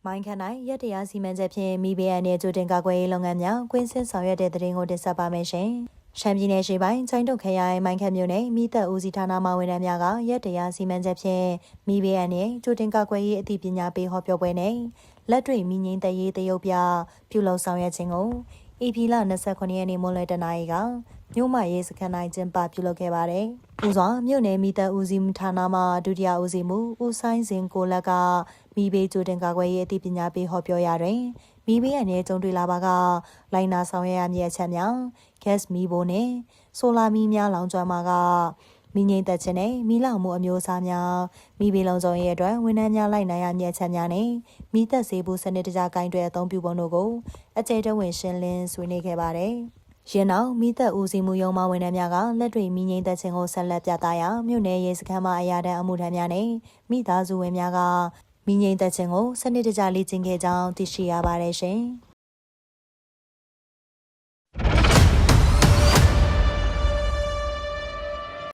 မိုင်းခန့်နိုင်ရက်တရားစီမံချက်ဖြင့်မိဘရဲ့ကြိုတင်ကာကွယ်ရေးလုပ်ငန်းများကွင်းဆင်းဆောင်ရွက်တဲ့တဲ့ရင်ကိုတင်ဆက်ပါမယ်ရှင်။ရှမ်းပြည်နယ်ရှေ့ပိုင်းချိုင်းတုတ်ခရိုင်မိုင်းခန့်မြို့နယ်မိသက်ဦးစီးဌာနမှဝန်ထမ်းများကရက်တရားစီမံချက်ဖြင့်မိဘရဲ့ကြိုတင်ကာကွယ်ရေးအသိပညာပေးဟောပြောပွဲနဲ့လက်တွေ့မိငိမ့်သက်ရေးတရုတ်ပြပြုလုပ်ဆောင်ရွက်ခြင်းကိုဧပြီလ29ရက်နေ့မွန်းလွဲတနာရီကမြို့မရေးစခန်းတိုင်းကျင်းပပြုလုပ်ခဲ့ပါတယ်။ဦးစွာမြို့နယ်မိသက်ဦးစီးဌာနမှဒုတိယဦးစီးမှုဦးဆိုင်စင်ကိုလက်ကမိဘေးကြိုတင်ကာကွယ်ရေးအသိပညာပေးဟောပြောရာတွင်မိဘေးအနေနဲ့ကြုံတွေ့လာပါကလိုင်နာဆောင်ရွက်ရမည့်အချက်များ gas မီးဘိုးနှင့်ဆိုလာမီးများလောင်ကျွမ်းမှာကမိငိမ့်သက်ခြင်းနဲ့မီးလောင်မှုအမျိုးအစားများမိဘေးလုံးစုံရဲ့အတွက်ဝန်ထမ်းများလိုက်နိုင်ရမည့်အချက်များနဲ့မိသက်စေဖို့စနစ်တကျဂိုင်းတွေအသုံးပြုပုံတို့ကိုအကျဉ်းတဝင်ရှင်းလင်းဆွေးနွေးခဲ့ပါတယ်။ရင်းနောက်မိသက်ဦးစီးမှုရုံးမှဝန်ထမ်းများကလက်တွေမိငိမ့်သက်ခြင်းကိုဆက်လက်ပြသရာမြို့နယ်ရေးစခန်းမှအရာတန်းအမှုထမ်းများနဲ့မိသားစုဝင်များကမိငိမ့်သက်ခြင်းကိုစနစ်တကျလေ့ကျင့်ခဲ့ကြောင်းသိရှိရပါတယ်ရှင်။